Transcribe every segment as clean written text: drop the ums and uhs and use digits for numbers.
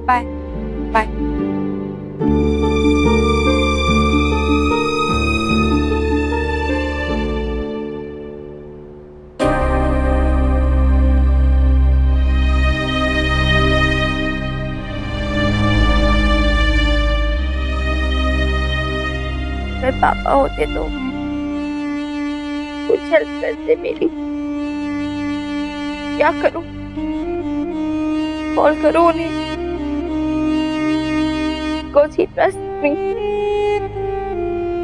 Bye bye. अगर पापा होते तो कुछ हेल्प करते मेरी। क्या करूं? कॉल करो उन्हें। Because he trusts me।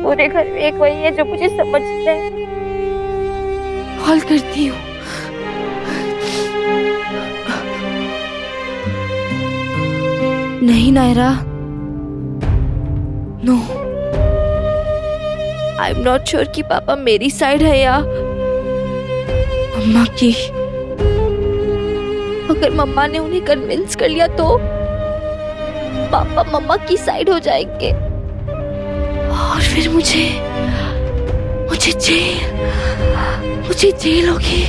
पूरे घर में एक वही है जो मुझे समझता है। कॉल करती हूँ। नहीं Naira, no, I am not sure कि पापा मेरी साइड है या मम्मा की। अगर मम्मा ने उन्हें कन्विंस कर लिया तो पापा मम्मा की साइड हो जाएंगे और फिर मुझे जेल होगी।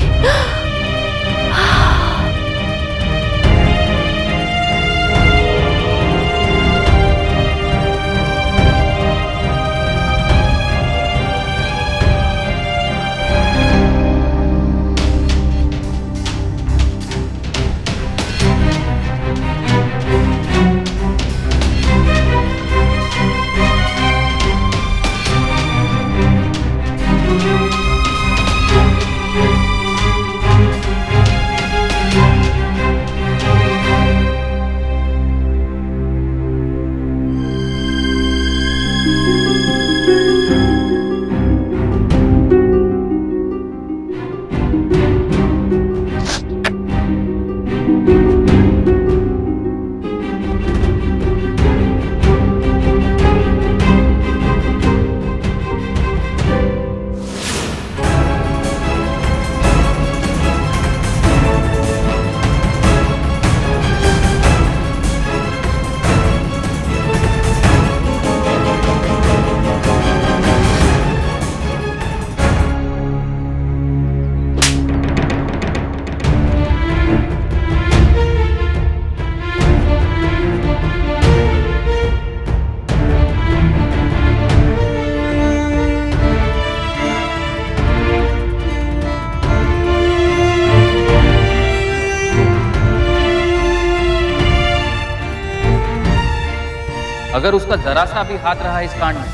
अगर उसका जरा सा भी हाथ रहा इस कांड में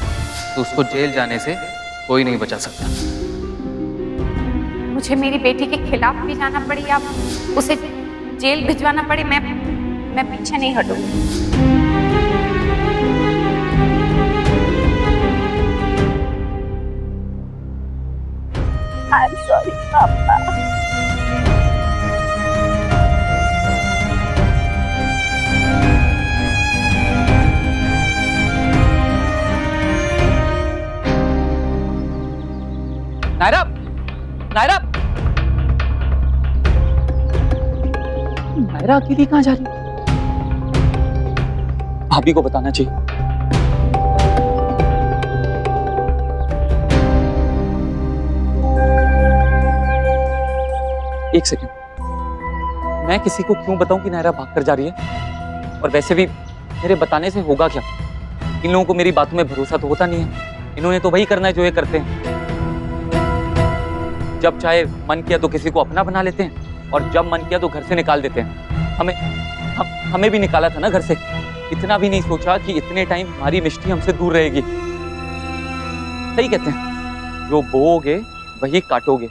तो उसको जेल जाने से कोई नहीं बचा सकता। मुझे मेरी बेटी के खिलाफ भी जाना पड़े या उसे जेल भिजवाना पड़े, मैं पीछे नहीं हटूंगी। I'm sorry, पापा। नायरा, नायरा, नायरा अकेली कहाँ जा रही? भाभी को बताना चाहिए। एक सेकंड, मैं किसी को क्यों बताऊं कि नायरा भाग कर जा रही है? और वैसे भी मेरे बताने से होगा क्या? इन लोगों को मेरी बातों में भरोसा तो होता नहीं है। इन्होंने तो वही करना है जो ये करते हैं। जब चाहे मन किया तो किसी को अपना बना लेते हैं और जब मन किया तो घर से निकाल देते हैं। हमें भी निकाला था ना घर से। इतना भी नहीं सोचा कि इतने टाइम हमारी मिष्टी हमसे दूर रहेगी। सही कहते हैं, जो बोओगे वही काटोगे।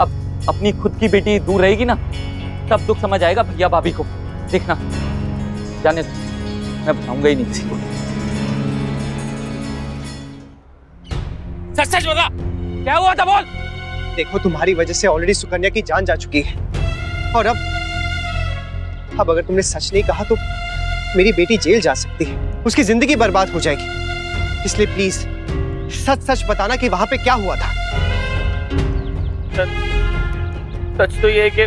अब अपनी खुद की बेटी दूर रहेगी ना, तब दुख समझ आएगा भैया भाभी को। देखना, जाने मैं बताऊंगा ही नहीं किसी को। सच बता, क्या हुआ था बोल। देखो, तुम्हारी वजह से ऑलरेडी सुकन्या की जान जा चुकी है और अब अगर तुमने सच नहीं कहा तो मेरी बेटी जेल जा सकती है, उसकी जिंदगी बर्बाद हो जाएगी। इसलिए प्लीज सच सच बताना कि वहां पे क्या हुआ था। सच तो ये है कि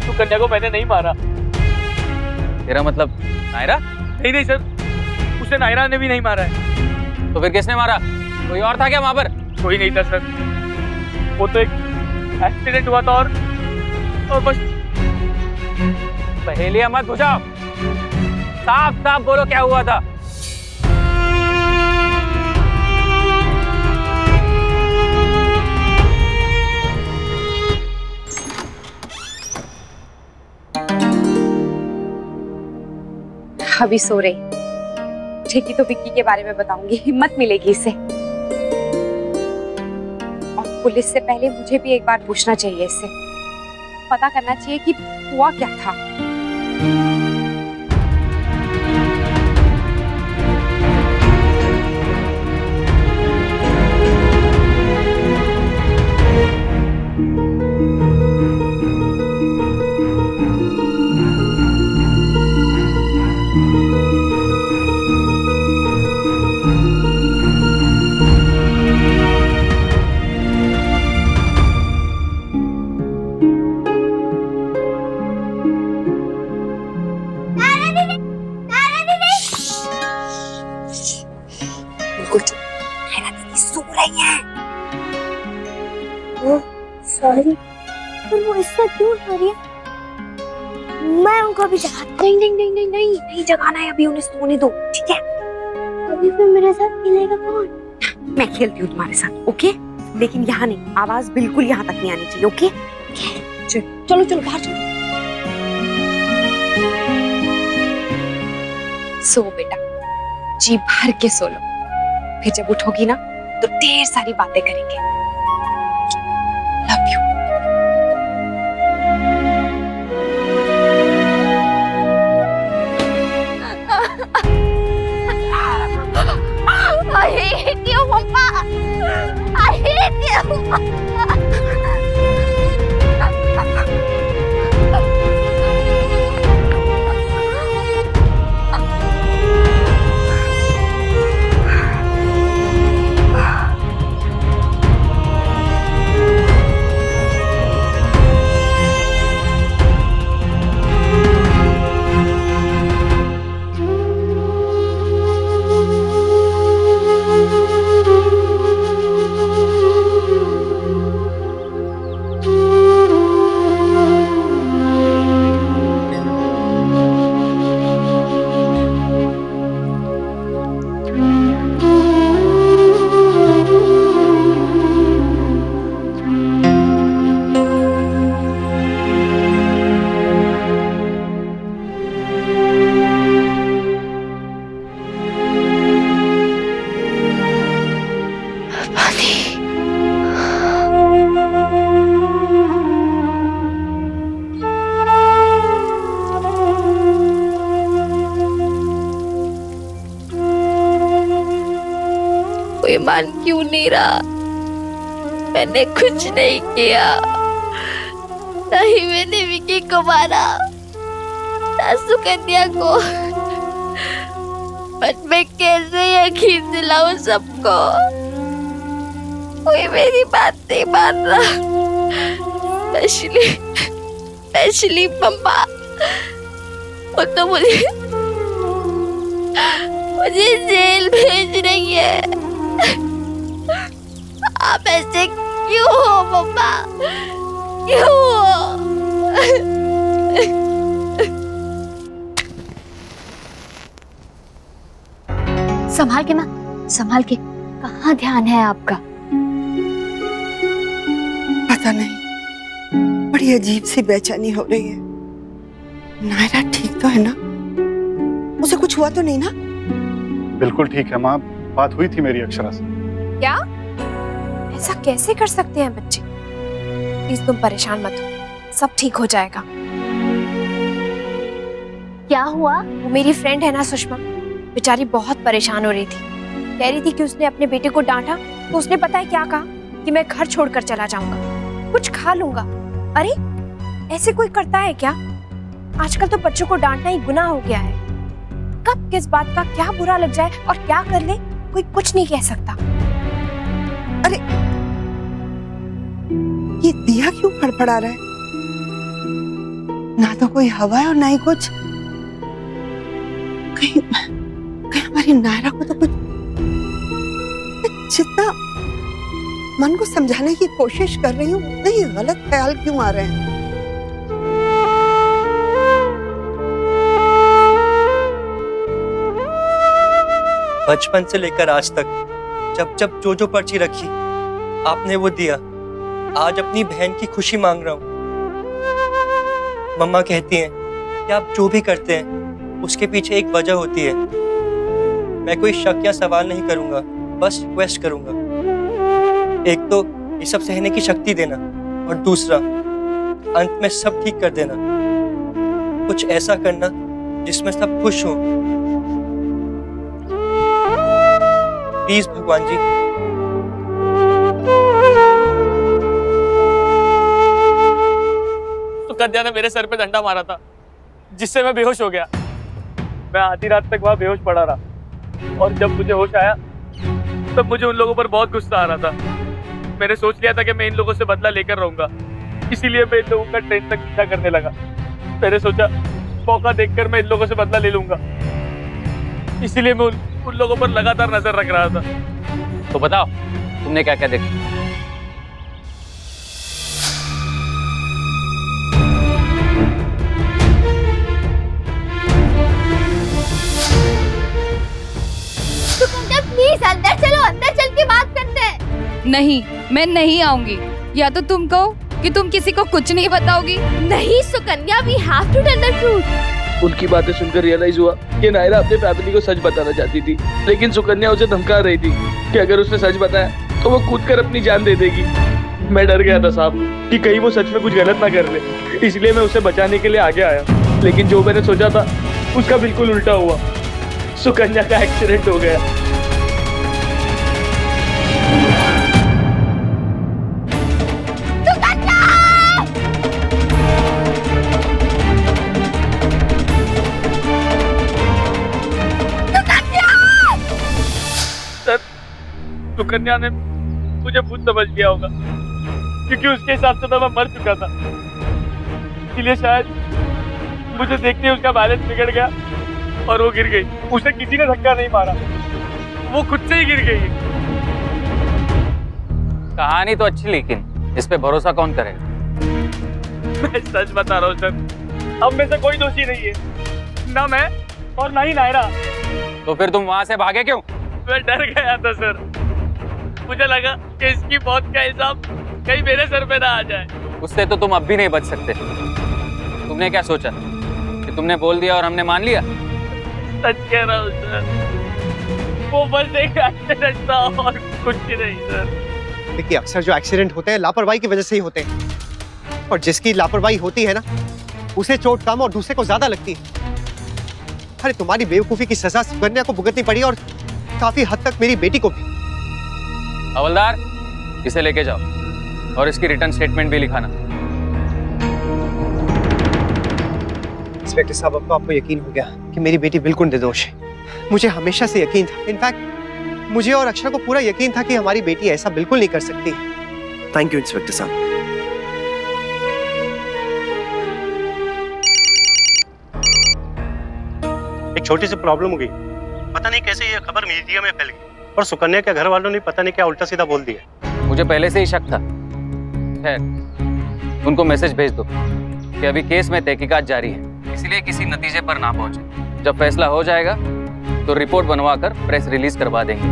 सुकन्या को मैंने नहीं मारा। तेरा मतलब नायरा? नहीं सर, उसे नायरा ने भी नहीं मारा है। तो फिर किसने मारा? कोई और था क्या वहां पर? कोई नहीं था सर, वो तो एक एक्सीडेंट हुआ था और बस पहेलियां मत बुझाओ, साफ साफ बोलो क्या हुआ था। अभी सो रही, ठीक ही तो विक्की के बारे में बताऊंगी, हिम्मत मिलेगी इससे। और पुलिस से पहले मुझे भी एक बार पूछना चाहिए इससे, पता करना चाहिए कि हुआ क्या था। सॉरी, पर वो इससे क्यों सो रही है? मैं उनको अभी जगा। नहीं नहीं नहीं नहीं नहीं नहीं जगाना है, अभी उन्हें सोने दो, ठीक है? अभी फिर मेरे साथ खेलेगा कौन? मैं खेलती हूँ तुम्हारे साथ, ओके? लेकिन यहाँ नहीं, आवाज बिल्कुल यहाँ तक नहीं आनी चाहिए, ओके? चलो चलो बाहर चलो। सो बेटा, जी भर के सो लो, फिर जब उठोगी ना तो ढेर सारी बातें करेंगे। Love you. I hate you, Mama. I hate you. कोई मान क्यों नहीं रहा? मैंने कुछ नहीं किया, नहीं मैंने विकी को मारा, ना सुकन्या को। बट मैं कैसे यकीन दिलाऊं सबको? कोई मेरी बात नहीं मान रहा, स्पेशली मम्मा। वो तो मुझे जेल भेज रही है। आप ऐसे क्यों हो मम्मा? क्यों हो? संभाल के माँ, संभाल के। कहाँ ध्यान है आपका? पता नहीं, बड़ी अजीब सी बेचैनी हो रही है। नायरा ठीक तो है ना? उसे कुछ हुआ तो नहीं ना? बिल्कुल ठीक है माँ, बात हुई थी मेरी अक्षरा से। क्या? ऐसा कैसे कर सकते हैं बच्चे? प्लीज तुम परेशान मत हो, सब ठीक हो जाएगा। क्या हुआ? वो मेरी फ्रेंड है ना सुषमा, बेचारी बहुत परेशान हो रही थी। कह रही थी कि उसने अपने बेटे को डांटा तो उसने पता है क्या कहा कि मैं घर छोड़कर चला जाऊंगा, कुछ खा लूंगा। अरे ऐसे कोई करता है क्या? आजकल तो बच्चों को डांटना ही गुनाह हो गया है। कब किस बात का क्या बुरा लग जाए और क्या कर ले, कोई कुछ नहीं कह सकता। अरे ये दिया क्यों फड़फड़ा रहा है? ना तो कोई हवा है और ना ही कुछ। कहीं हमारी नायरा को तो कुछ, जितना मन को समझाने की कोशिश कर रही हूँ उतने ही गलत ख्याल क्यों आ रहे हैं? बचपन से लेकर आज तक जब जब जो पर्ची रखी आपने वो दिया। आज अपनी बहन की खुशी मांग रहा हूँ। मम्मा कहती हैं कि आप जो भी करते हैं उसके पीछे एक वजह होती है। मैं कोई शक या सवाल नहीं करूँगा, बस रिक्वेस्ट करूँगा। एक तो ये सब सहने की शक्ति देना और दूसरा अंत में सब ठीक कर देना। कुछ ऐसा करना जिसमें सब खुश हों। प्लीज भगवान जी। सुकन्या ने मेरे सर पे डंडा मारा था जिससे मैं बेहोश हो गया। मैं आधी रात तक वहां बेहोश पड़ा रहा और जब मुझे होश आया तब मुझे उन लोगों पर बहुत गुस्सा आ रहा था। मैंने सोच लिया था कि मैं इन लोगों से बदला लेकर रहूंगा, इसीलिए मैं इन लोगों का ट्रेन तक पीछा करने लगा। मैंने सोचा मौका देखकर मैं इन लोगों से बदला ले लूंगा, इसीलिए मैं उन लोगों पर लगातार नजर रख रहा था। तो बताओ तुमने क्या क्या देखा? प्लीज अंदर चलो, अंदर चल के बात करते हैं। नहीं, मैं नहीं आऊंगी। या तो तुम कहो कि तुम किसी को कुछ नहीं बताओगी। नहीं Sukanya, we have to tell the truth. उनकी बातें सुनकर रियलाइज हुआ कि नायरा अपने फैमिली को सच बताना चाहती थी, लेकिन सुकन्या उसे धमका रही थी कि अगर उसने सच बताया तो वो कूद कर अपनी जान दे देगी। मैं डर गया था साहब कि कहीं वो सच में कुछ गलत ना कर ले, इसलिए मैं उसे बचाने के लिए आगे आया। लेकिन जो मैंने सोचा था उसका बिल्कुल उल्टा हुआ। सुकन्या का एक्सीडेंट हो गया। सुकन्या ने मुझे भूत समझ लिया होगा, क्योंकि उसके हिसाब से तो मैं मर चुका था। इसलिए शायद मुझे देखते ही उसका बैलेंस बिगड़ गया और वो गिर गई। उसे किसी ने धक्का नहीं मारा, वो खुद से ही गिर गई। कहानी तो अच्छी, लेकिन इस पे भरोसा कौन करेगा? मैं सच बता रहा हूँ सर, अब में से कोई दोषी नहीं है, ना मैं और ना ही नायरा। तो फिर तुम वहां से भागे क्यों? मैं डर गया था सर, मुझे लगा कि इसकी मौत का हिसाब कहीं मेरे सर पे ना आ जाए। उससे तो तुम अब भी नहीं बच सकते। तुमने क्या सोचा कि तुमने बोल दिया और हमने मान लिया? सच कह रहा हूँ सर, वो बस एक एक्सीडेंट था और कुछ नहीं सर। देखिए, अक्सर जो एक्सीडेंट होते हैं लापरवाही की वजह से ही होते हैं, और जिसकी लापरवाही होती है ना उसे चोट कम और दूसरे को ज्यादा लगती है। अरे तुम्हारी बेवकूफी की सजा सुकन्या को भुगतनी पड़ी और काफी हद तक मेरी बेटी को भी। हवलदार, इसे लेके जाओ और इसकी रिटर्न स्टेटमेंट भी लिखाना। इंस्पेक्टर साहब, अब तो आपको यकीन हो गया कि मेरी बेटी बिल्कुल निर्दोष है। मुझे हमेशा से यकीन था, इनफैक्ट मुझे और अक्षरा को पूरा यकीन था कि हमारी बेटी ऐसा बिल्कुल नहीं कर सकती। थैंक यू इंस्पेक्टर साहब। एक छोटी सी प्रॉब्लम हो गई, पता नहीं कैसे ये खबर मीडिया में फैल गई और सुकन्या के घर वालों ने पता नहीं क्या उल्टा सीधा बोल दिया। मुझे पहले से ही शक था। खैर, उनको मैसेज भेज दो कि अभी केस में तहकीकात जारी है, इसलिए किसी नतीजे पर ना पहुंचे। जब फैसला हो जाएगा तो रिपोर्ट बनवा कर प्रेस रिलीज करवा देंगे।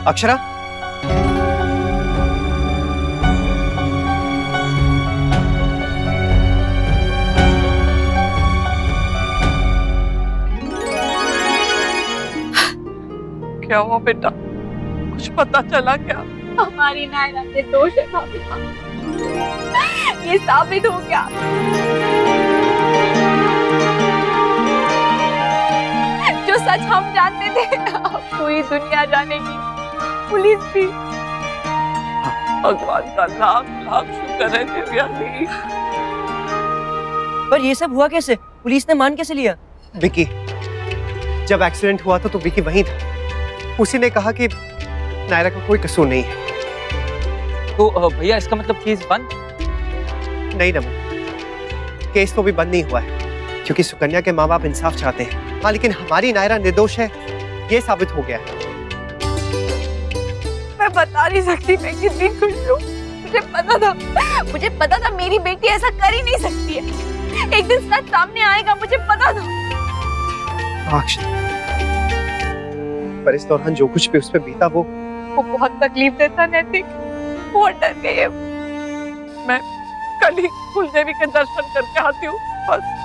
अक्षरा, क्या हुआ बेटा? कुछ पता चला क्या? हमारी नायरा निर्दोष है भाभी माँ, ये साबित हो गया। जो सच हम जानते थे अब पूरी दुनिया जानेगी, पुलिस भी। भगवान का लाख लाख शुक्र है दिव्या जी। पर ये सब हुआ कैसे? पुलिस ने मान कैसे लिया? विकी, जब एक्सीडेंट हुआ था तो विकी वहीं था। उसी ने कहा कि नायरा का कोई कसूर नहीं है। तो भैया, इसका मतलब केस बंद? नहीं नमन, केस तो भी बंद नहीं हुआ है, क्योंकि सुकन्या के माँ बाप इंसाफ चाहते हैं। हाँ, लेकिन हमारी नायरा निर्दोष है ये साबित हो गया है। मैं बता नहीं सकती मैं कितनी खुश हूँ। मुझे पता था मेरी बेटी ऐसा कर ही नहीं सकती है, एक दिन सच सामने आएगा, मुझे बता दो। अक्षरा, पर इस दौरान जो कुछ भी उस पर बीता वो बहुत तकलीफ देता नैतिक, बहुत डर गई है। मैं कल ही कुलदेवी के दर्शन करके आती हूँ बस।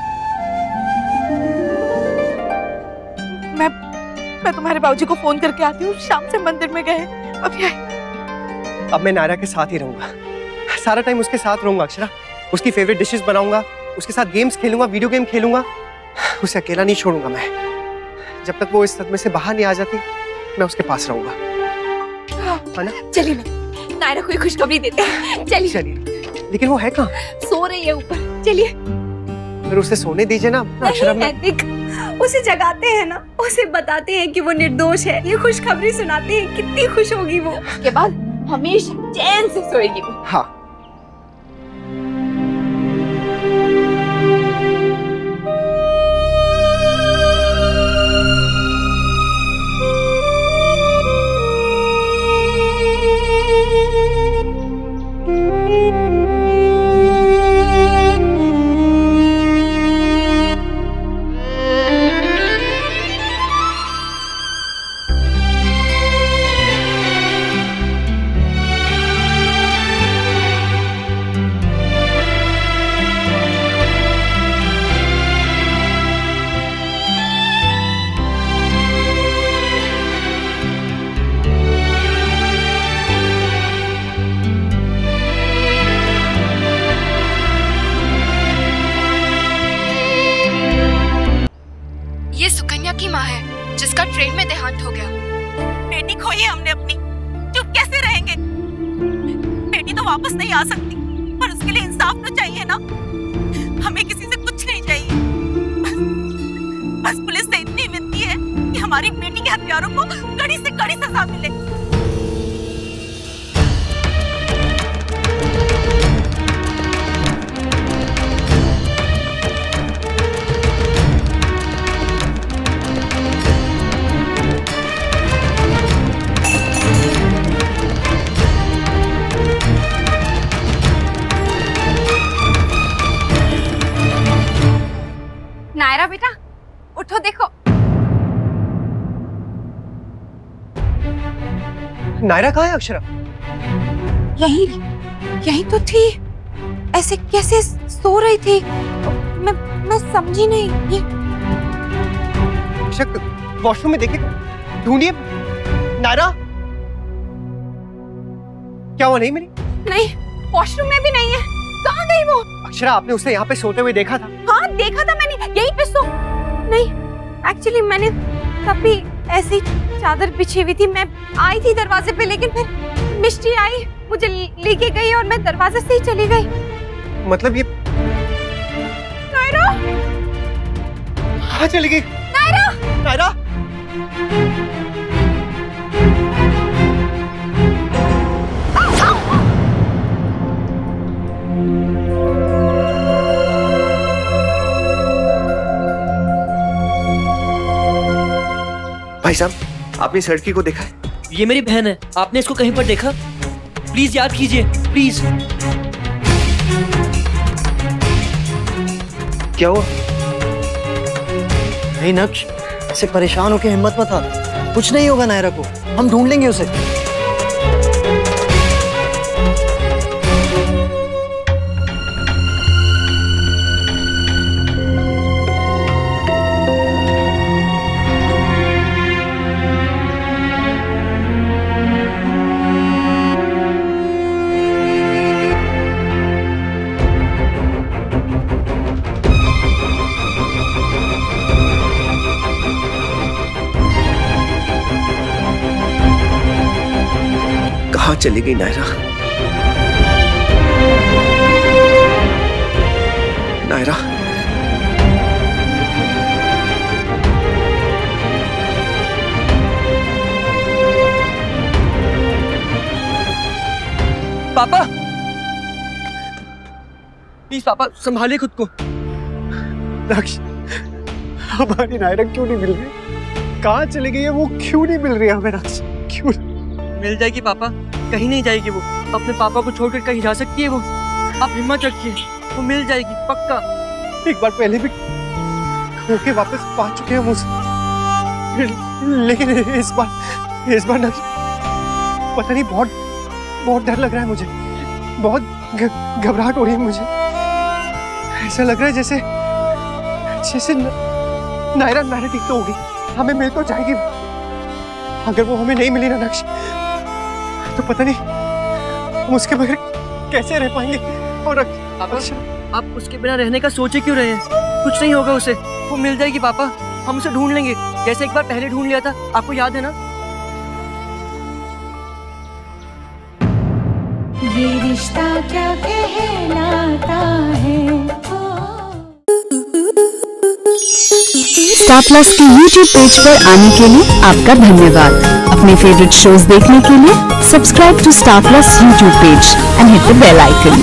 मैं तुम्हारे बाबूजी को फोन करके आती हूँ, शाम से मंदिर में गए, अभी आए। अब मैं नायरा के साथ ही रहूंगा, सारा टाइम उसके साथ रहूंगा अक्षरा। उसकी फेवरेट डिशेस बनाऊंगा, उसके साथ गेम्स खेलूंगा, वीडियो गेम खेलूंगा। उसे अकेला नहीं छोड़ूंगा मैं। जब तक वो इस सदमे से बाहर नहीं आ जाती, मैं उसके पास रहूंगा, है ना? चलिए ना, नायरा को खुशखबरी देते हैं। चलिए। लेकिन वो है कहाँ? सो रही है ऊपर, चलिए। फिर उसे सोने दीजिए ना अक्षरा। नैतिक, उसे जगाते हैं ना, उसे बताते हैं कि वो निर्दोष है, ये खुशखबरी सुनाते हैं, कितनी खुश होगी वो। उसके बाद हमेशा चैन से सोएगी वो। हाँ। जिसका ट्रेन में देहांत हो गया। बेटी खोई है हमने अपनी, चुप कैसे रहेंगे? बेटी तो वापस नहीं आ सकती, पर उसके लिए इंसाफ तो चाहिए ना। हमें किसी से कुछ नहीं चाहिए, बस पुलिस से इतनी विनती है कि हमारी बेटी के हत्यारों को कड़ी से कड़ी सजा मिले। नायरा बेटा उठो, देखो। नायरा कहाँ है अक्षरा? यही तो थी, ऐसे कैसे सो रही थी? मैं समझी नहीं। ये शक वॉशरूम में देखे, ढूंढिए नायरा। क्या हुआ? नहीं मिली? नहीं, वॉशरूम में भी नहीं है। कहाँ गई वो? अक्षरा, आपने उसे यहाँ पे सोते हुए देखा था? हाँ देखा था मैंने, यहीं पे सो। नहीं, एक्चुअली मैंने तभी ऐसी चादर बिछी हुई थी, मैं आई थी दरवाजे पे, लेकिन फिर मिष्टी आई, मुझे लेके गई और मैं दरवाजे से ही चली गई। मतलब ये नायरा कहाँ चली गई? नायरा! नायरा! भाई साहब, आपने इस लड़की को देखा है? ये मेरी बहन है। आपने इसको कहीं पर देखा? प्लीज याद कीजिए, प्लीज। क्या हुआ? नहीं नक्श, ऐसे परेशान होकर हिम्मत मत हार। कुछ नहीं होगा नायरा को, हम ढूंढ लेंगे उसे। कहाँ चली गई नायरा? नायरा, पापा प्लीज, पापा संभालिए खुद को। नक्श, हमारी नायरा क्यों नहीं मिल रही? कहाँ चली गई है वो? क्यों नहीं मिल रही हमें? नक्श, क्यों? मिल जाएगी पापा, कहीं नहीं जाएगी वो। अपने पापा को छोड़कर कहीं जा सकती है वो? आप हिम्मत रखिए, वो मिल जाएगी पक्का। एक बार पहले भी खो के वापस पा चुके हैं मुझसे, लेकिन इस बार ना पता नहीं, बहुत डर लग रहा है मुझे, बहुत घबराहट हो रही है मुझे। ऐसा लग रहा है जैसे नायरा ठीक तो होगी, हमें मिल तो जाएगी। अगर वो हमें नहीं मिली ना नक्श, तो पता नहीं हम उसके बगैर कैसे रह पाएंगे। और आप उसके बिना रहने का सोचे क्यों रहे हैं? कुछ नहीं होगा उसे, वो मिल जाएगी पापा, हम उसे ढूंढ लेंगे जैसे एक बार पहले ढूंढ लिया था, आपको याद है ना? ये रिश्ता क्या कहलाता है। स्टार प्लस के YouTube पेज पर आने के लिए आपका धन्यवाद। अपने फेवरेट शोज देखने के लिए subscribe to Star Plus YouTube page and hit the bell icon.